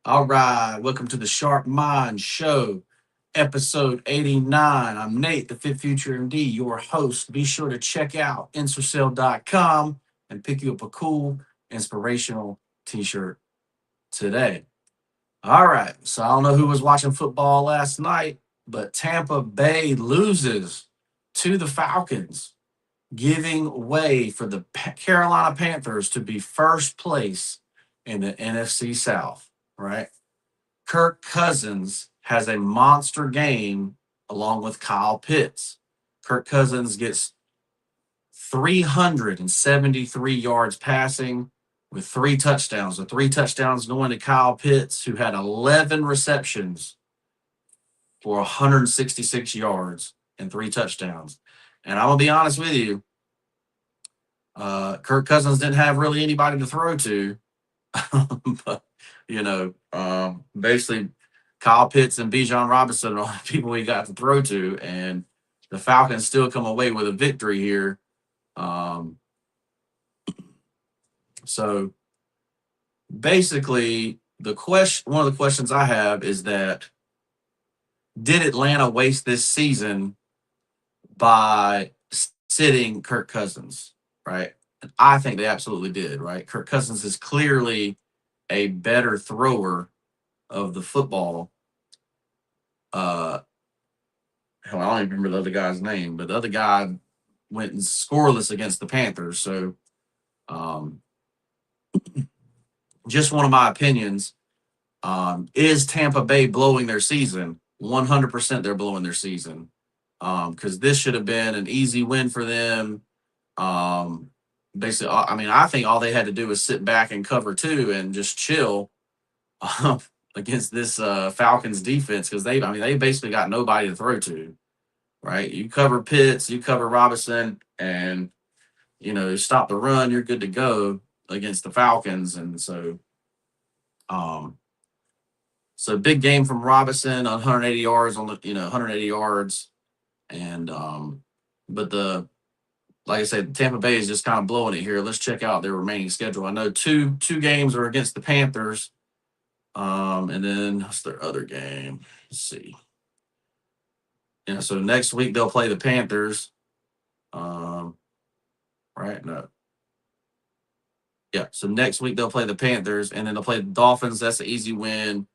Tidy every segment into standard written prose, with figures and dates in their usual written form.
All right, welcome to the Sharp Mind Show, episode 89. I'm Nate, the Fit Future MD, your host. Be sure to check out insercell.com and pick you up a cool, inspirational t shirt today. All right, so I don't know who was watching football last night, but Tampa Bay loses to the Falcons, giving way for the Carolina Panthers to be first place in the NFC South, right? Kirk Cousins has a monster game along with Kyle Pitts. Kirk Cousins gets 373 yards passing with three touchdowns. The three touchdowns going to Kyle Pitts, who had 11 receptions for 166 yards and three touchdowns. And I'm going to be honest with you, Kirk Cousins didn't have really anybody to throw to. But, basically, Kyle Pitts and Bijan Robinson are the people we got to throw to, and the Falcons still come away with a victory here. Um, so basically, one of the questions I have is that did Atlanta waste this season by sitting Kirk Cousins, right? And I think they absolutely did, right? Kirk Cousins is clearly a better thrower of the football. Uh, Hell, I don't even remember the other guy's name, but the other guy went and scoreless against the Panthers. So, um, just one of my opinions. Is Tampa Bay blowing their season? 100% they're blowing their season. Because this should have been an easy win for them. Um, Basically, I think all they had to do was sit back and cover two and just chill against this Falcons defense because they basically got nobody to throw to, right? You cover Pitts, you cover Robinson, and stop the run, you're good to go against the Falcons, and um, so big game from Robinson, 180 yards 180 yards, and but the like I said, Tampa Bay is just kind of blowing it here. Let's check out their remaining schedule. I know two games are against the Panthers. And then what's their other game? Let's see. Yeah, so next week they'll play the Panthers. Right? No. Yeah, so next week they'll play the Panthers, and then they'll play the Dolphins. That's an easy win.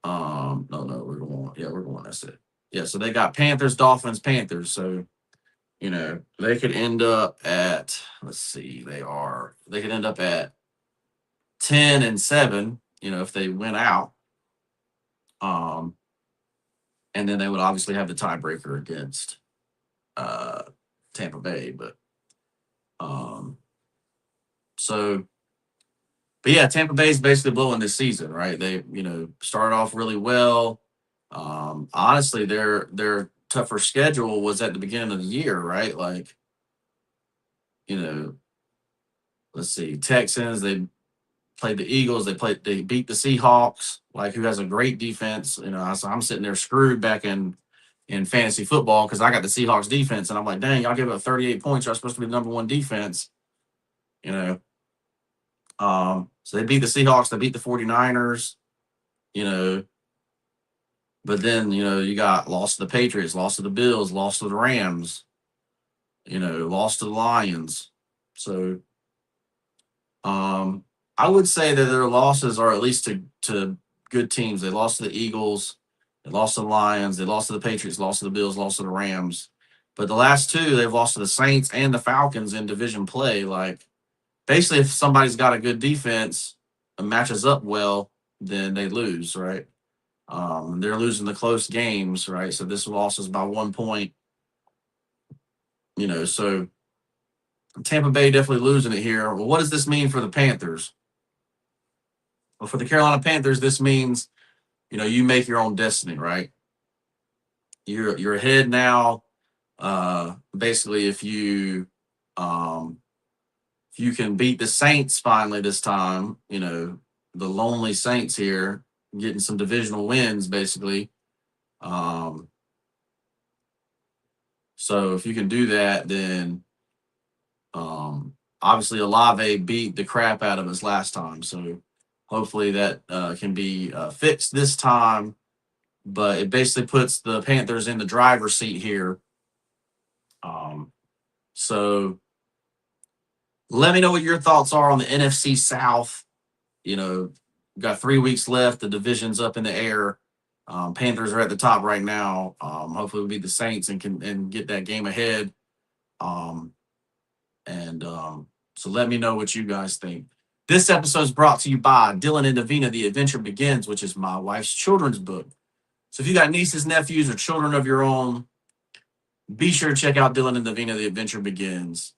No, we're going. Yeah, we're going. That's it. Yeah, so they got Panthers, Dolphins, Panthers. So they could end up at. Let's see. They could end up at 10-7. If they win out. Um, and then they would obviously have the tiebreaker against uh Tampa Bay, but um, so but yeah, Tampa Bay is basically blowing this season, right? They started off really well. Honestly, their tougher schedule was at the beginning of the year, right? Like you know, let's see, Texans. They played the Eagles. They beat the Seahawks, like who has a great defense. So I'm sitting there screwed back in fantasy football because I got the Seahawks defense, and I'm like, dang, y'all give up 38 points. You're supposed to be the number one defense. You know, so they beat the Seahawks. They beat the 49ers. You know, but then you got lost to the Patriots, lost to the Bills, lost to the Rams. Lost to the Lions. So I would say that their losses are at least to good teams. They lost to the Eagles, they lost to the Lions, they lost to the Patriots, lost to the Bills, lost to the Rams. But the last two, they've lost to the Saints and the Falcons in division play. Like, basically, if somebody's got a good defense and matches up well, then they lose, right? They're losing the close games, right? So this loss is by 1 point. So Tampa Bay definitely losing it here. Well, what does this mean for the Panthers? Well, for the Carolina Panthers, this means you make your own destiny, right? You're ahead now. Basically, if you can beat the Saints finally this time, the lonely Saints here getting some divisional wins, basically. Um, so if you can do that, then obviously Olave beat the crap out of us last time. So Hopefully that can be fixed this time. But it basically puts the Panthers in the driver's seat here. So let me know what your thoughts are on the NFC South. You know, got 3 weeks left. The division's up in the air. Panthers are at the top right now. Hopefully, we'll beat the Saints and get that game ahead. Um, so let me know what you guys think. This episode is brought to you by Dylan and Davina, The Adventure Begins, which is my wife's children's book. So if you got nieces, nephews, or children of your own, be sure to check out Dylan and Davina, The Adventure Begins.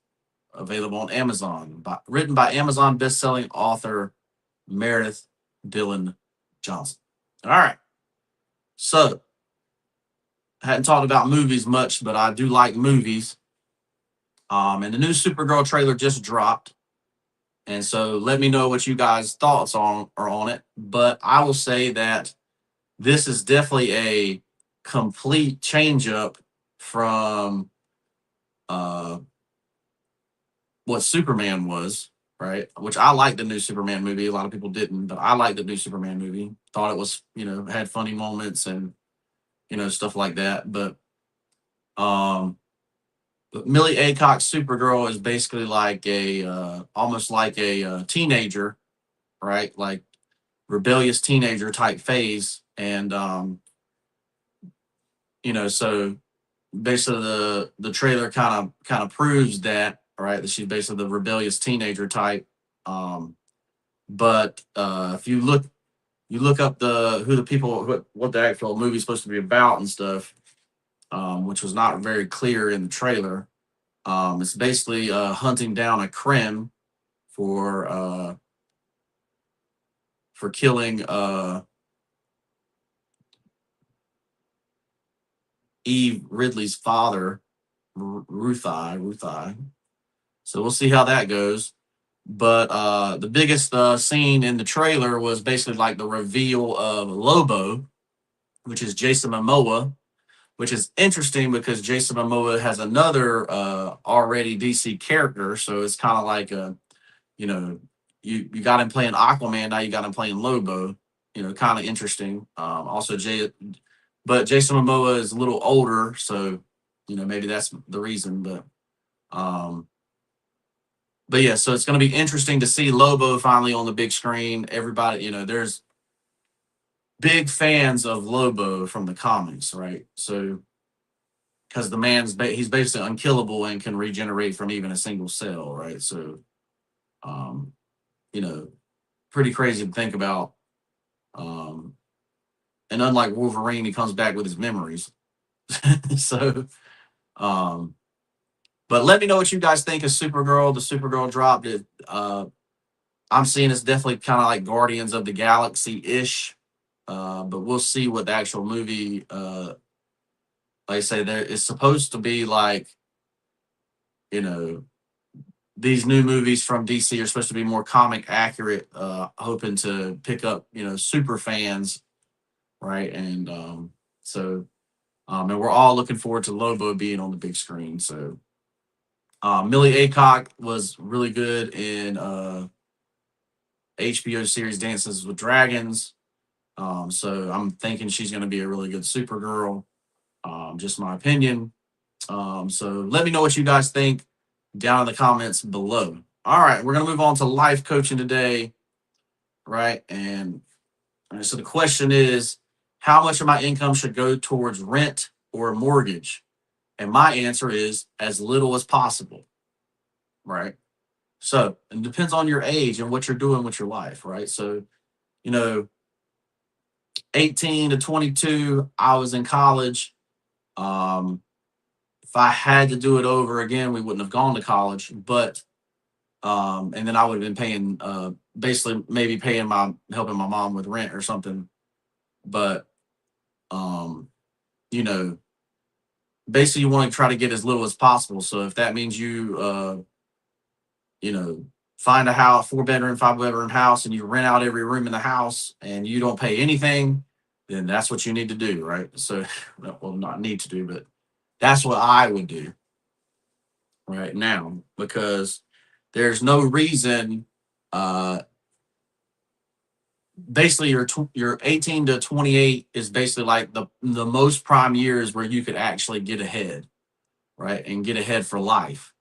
Available on Amazon. Written by Amazon best-selling author Meredith Dillon Johnson. All right. So, I hadn't talked about movies much, but I do like movies. And the new Supergirl trailer just dropped. And so let me know what you guys' thoughts are on it. But I will say that this is definitely a complete change up from what Superman was, right? Which I liked the new Superman movie. A lot of people didn't, but I liked the new Superman movie. Thought it was, had funny moments and, stuff like that. But Millie Acock's Supergirl is basically like almost like a teenager, right? Like rebellious teenager type phase. And, so basically the trailer kind of proves that, right? That she's basically the rebellious teenager type. But if you look up who the people, what the actual movie is supposed to be about and stuff, which was not very clear in the trailer. It's basically hunting down a crime for killing Eve Ridley's father, Ruthai. So we'll see how that goes. But the biggest scene in the trailer was basically like the reveal of Lobo, which is Jason Momoa, which is interesting because Jason Momoa has another already DC character. So it's kind of like you got him playing Aquaman, now you got him playing Lobo. Kind of interesting. But Jason Momoa is a little older, so maybe that's the reason. But yeah, so it's going to be interesting to see Lobo finally on the big screen. Everybody, there's big fans of Lobo from the comics, right? So because the man's he's basically unkillable and can regenerate from even a single cell, right? So, pretty crazy to think about. And unlike Wolverine, he comes back with his memories. So, but let me know what you guys think of Supergirl. The Supergirl dropped it. I'm seeing it's definitely kind of like Guardians of the Galaxy-ish. But we'll see what the actual movie, like I say, there is supposed to be like, these new movies from DC are supposed to be more comic accurate, hoping to pick up, super fans, right? And and we're all looking forward to Lobo being on the big screen. So Millie Acock was really good in HBO series Dances with Dragons. So I'm thinking she's going to be a really good Supergirl. Just my opinion. So let me know what you guys think down in the comments below. All right, we're going to move on to life coaching today, right? And so the question is, how much of my income should go towards rent or a mortgage? And my answer is as little as possible, right? So it depends on your age and what you're doing with your life, right? So, 18 to 22, I was in college. If I had to do it over again, we wouldn't have gone to college, but and then I would have been paying basically maybe helping my mom with rent or something. But basically you want to try to get as little as possible. So if that means you find a house, 4-bedroom, 5-bedroom house, and you rent out every room in the house and you don't pay anything, then that's what you need to do, right? So, well, not need to do, but that's what I would do right now, because there's no reason basically your 18 to 28 is basically like the most prime years where you could actually get ahead, right? And get ahead for life.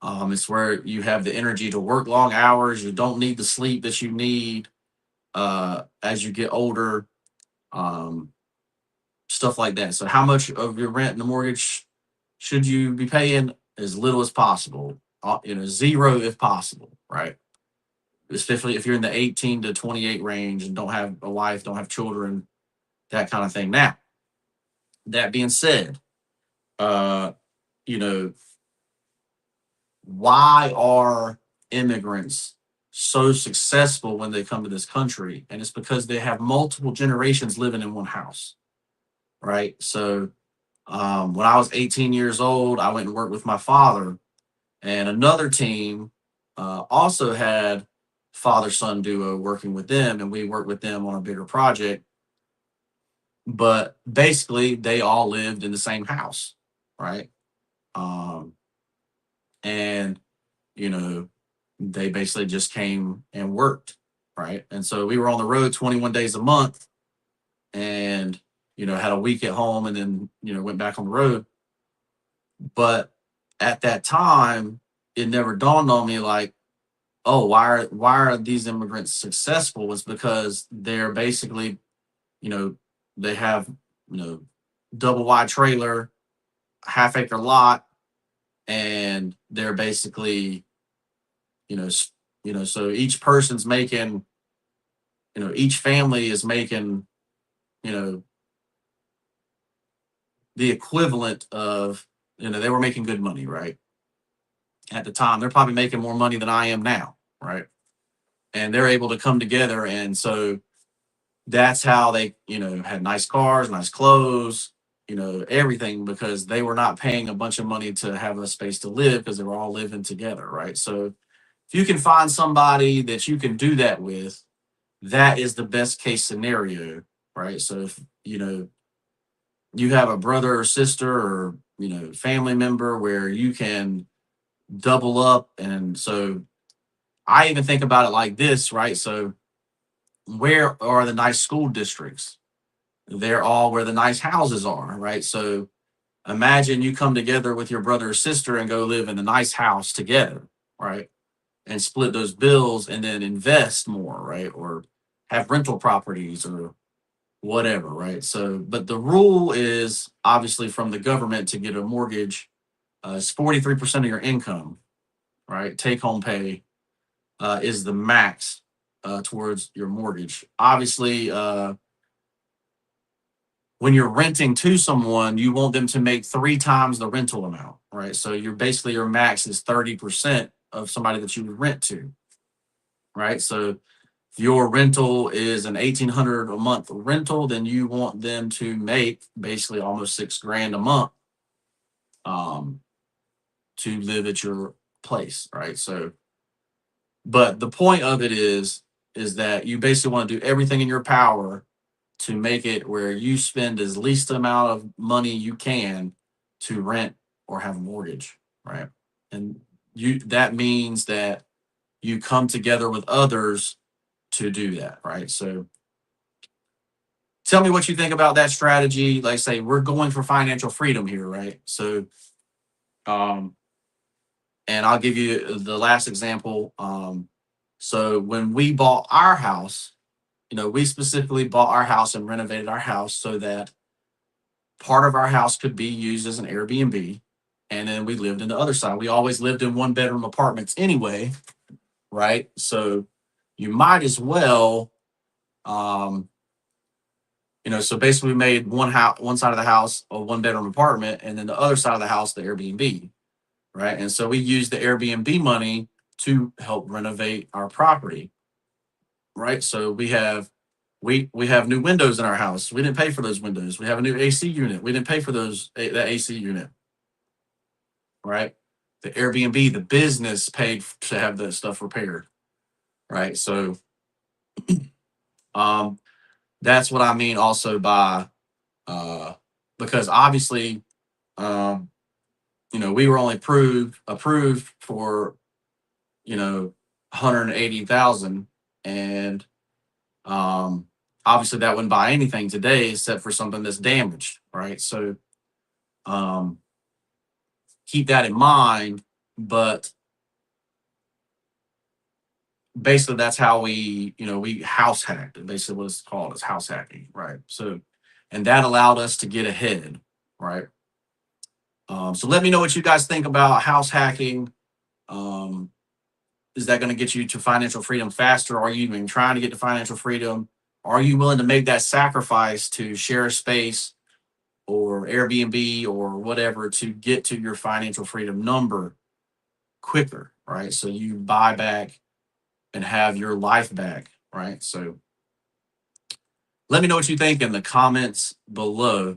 It's where you have the energy to work long hours. You don't need the sleep that you need as you get older. Um, Stuff like that. So, how much of your rent and the mortgage should you be paying? As little as possible. Zero if possible, right? Especially if you're in the 18 to 28 range and don't have a wife, don't have children, that kind of thing. Now, that being said, uh, you know, why are immigrants so successful when they come to this country? And it's because they have multiple generations living in one house, right? So when I was 18 years old, I went and worked with my father, and another team also had father son duo working with them, and we worked with them on a bigger project. But basically, they all lived in the same house, right? Um, and you know, they basically just came and worked, right? And so we were on the road 21 days a month, and had a week at home, and then went back on the road. But at that time, it never dawned on me like, oh, why are these immigrants successful? It's because they're basically, you know, they have, you know, double wide trailer, half acre lot, and they're basically, so each person's making, each family is making, you know, the equivalent of, they were making good money, right? At the time, they're probably making more money than I am now, right? And they're able to come together. And so that's how they, had nice cars, nice clothes, everything, because they were not paying a bunch of money to have a space to live because they were all living together, right? So if you can find somebody that you can do that with, that is the best case scenario, right? So if, you have a brother or sister or, family member where you can double up. And so I even think about it like this, right? So where are the nice school districts? They're all where the nice houses are, right? So imagine you come together with your brother or sister and go live in a nice house together, right? And split those bills and then invest more, right? Or have rental properties or whatever, right? So, but the rule is obviously from the government to get a mortgage, it's 43% of your income, right? Take home pay is the max towards your mortgage. Obviously, when you're renting to someone, you want them to make 3 times the rental amount, right? So you're basically your max is 30% of somebody that you would rent to, right? So if your rental is an 1,800 a month rental, then you want them to make basically almost 6 grand a month um, to live at your place, right? So, but the point of it is that you basically want to do everything in your power to make it where you spend as least amount of money you can to rent or have a mortgage, right? And that means that you come together with others to do that, right? So tell me what you think about that strategy. Like say we're going for financial freedom here, right? So um and I'll give you the last example. So when we bought our house, we specifically bought our house and renovated our house so that part of our house could be used as an Airbnb. And then we lived in the other side. We always lived in 1 bedroom apartments anyway, right? So you might as well, um, so basically we made one side of the house a 1 bedroom apartment, and then the other side of the house, the Airbnb, right? And so we used the Airbnb money to help renovate our property, right? So we have new windows in our house. We didn't pay for those windows. We have a new AC unit. We didn't pay for that AC unit, right? The Airbnb, the business paid to have that stuff repaired, right? So um, that's what I mean also by because obviously um, we were only approved for 180,000, and Obviously, that wouldn't buy anything today except for something that's damaged, right? So um, keep that in mind. But basically, that's how we house hacked. Basically, what it's called is house hacking, right? So, and that allowed us to get ahead, right? So let me know what you guys think about house hacking. Um, is that going to get you to financial freedom faster? Are you even trying to get to financial freedom? Are you willing to make that sacrifice to share a space or Airbnb or whatever to get to your financial freedom number quicker, right? So you buy back and have your life back, right? So let me know what you think in the comments below.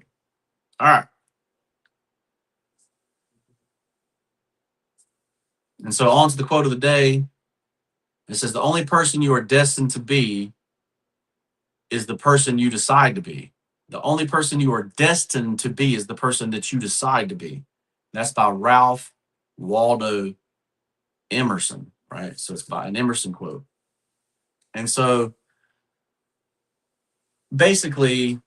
All right. And so on to the quote of the day. It says, the only person you are destined to be is the person you decide to be. The only person you are destined to be is the person that you decide to be. That's by Ralph Waldo Emerson, right? So it's by an Emerson quote. And so basically,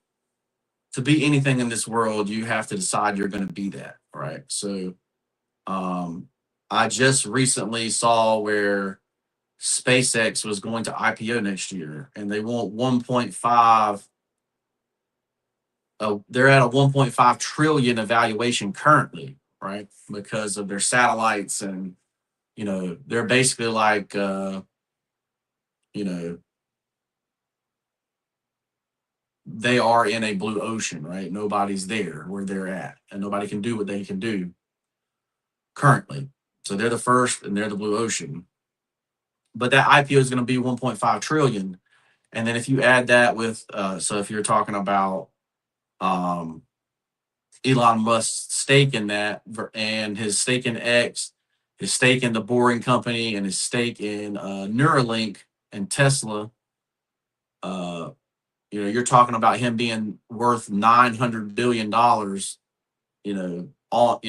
to be anything in this world, you have to decide you're going to be that, right? So I just recently saw where SpaceX was going to IPO next year, and they want 1.5. They're at a 1.5 trillion evaluation currently, right? Because of their satellites, and they're basically like, you know, they are in a blue ocean, right? Nobody's there where they're at, and nobody can do what they can do currently. So they're the first, and they're the blue ocean. But that IPO is going to be 1.5 trillion. And then if you add that with, so if you're talking about um, Elon Musk's stake in that, and his stake in X, his stake in the Boring Company, and his stake in Neuralink and Tesla, uh, you're talking about him being worth $900 billion. All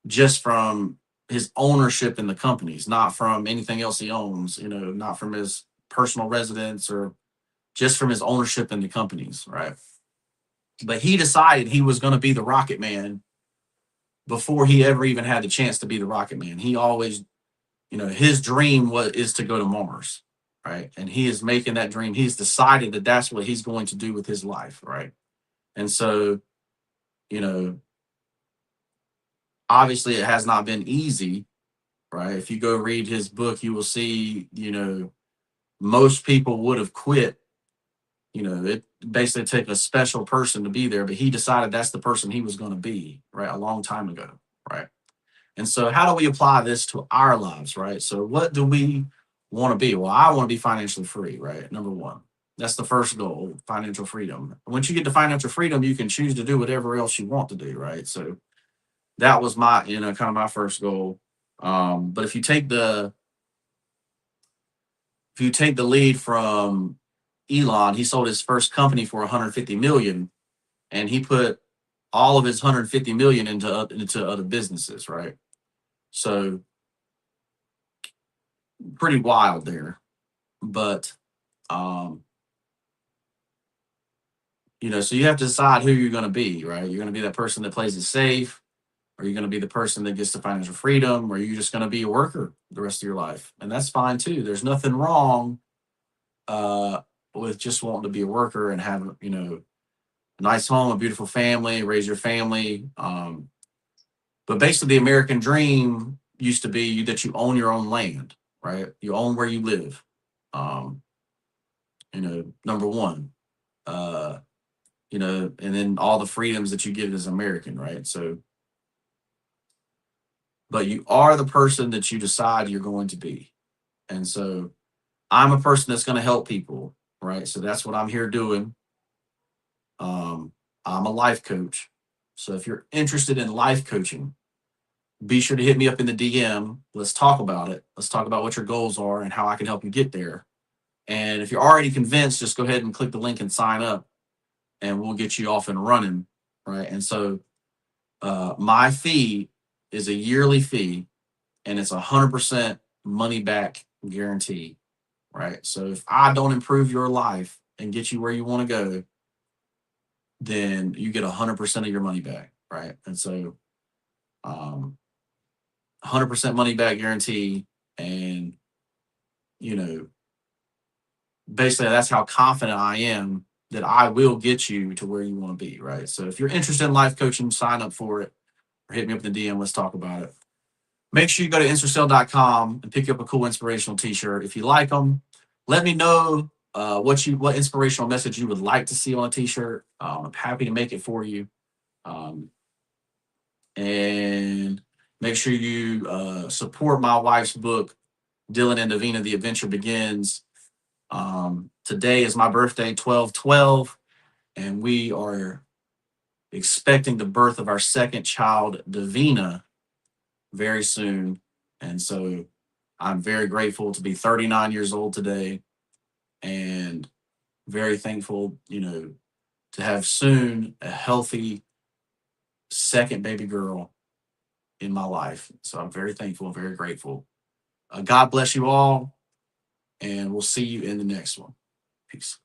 just from his ownership in the companies, not from anything else he owns. Not from his personal residence, or just from his ownership in the companies, right? But he decided he was going to be the Rocket Man before he ever even had the chance to be the Rocket Man. He always, his dream is to go to Mars, right? And he is making that dream. He's decided that that's what he's going to do with his life, right? And so, you know, obviously it has not been easy, right? If you go read his book, you will see, most people would have quit. It basically took a special person to be there, but he decided that's the person he was going to be, right? A long time ago, right? And so, how do we apply this to our lives, right? So, what do we want to be? Well, I want to be financially free, right? Number one. That's the first goal, financial freedom. Once you get to financial freedom, you can choose to do whatever else you want to do, right? So, that was my, kind of my first goal. But if you take the lead from Elon, he sold his first company for 150 million, and he put all of his 150 million into other businesses, right? So pretty wild there. But um, so you have to decide who you're going to be, right? You're going to be that person that plays it safe, or you're going to be the person that gets the financial freedom, or you're just going to be a worker the rest of your life, and that's fine too. There's nothing wrong uh, with just wanting to be a worker and have a nice home, a beautiful family, raise your family. But basically, the American dream used to be that you own your own land, right? You own where you live. Um, number one. Uh, and then all the freedoms that you get as American, right? So, but you are the person that you decide you're going to be. And so I'm a person that's going to help people, right? So that's what I'm here doing. I'm a life coach. So if you're interested in life coaching, be sure to hit me up in the DM. Let's talk about it. Let's talk about what your goals are and how I can help you get there. And if you're already convinced, just go ahead and click the link and sign up, and we'll get you off and running, right? And so my fee is a yearly fee, and it's 100% money back guarantee. right? So if I don't improve your life and get you where you want to go, then you get 100% of your money back, right? And so, 100% money back guarantee, and you know, basically that's how confident I am that I will get you to where you want to be, right? So if you're interested in life coaching, sign up for it or hit me up in the DM. Let's talk about it. Make sure you go to InstaCell.com and pick up a cool inspirational t-shirt. If you like them, let me know what inspirational message you would like to see on a t-shirt. I'm happy to make it for you. Um, and make sure you support my wife's book, Dylan and Davina, The Adventure Begins. Today is my birthday, 12/12, and we are expecting the birth of our second child, Davina, very soon. And so I'm very grateful to be 39 years old today, and very thankful, to have soon a healthy second baby girl in my life. So I'm very thankful, very grateful. God bless you all, and we'll see you in the next one. Peace.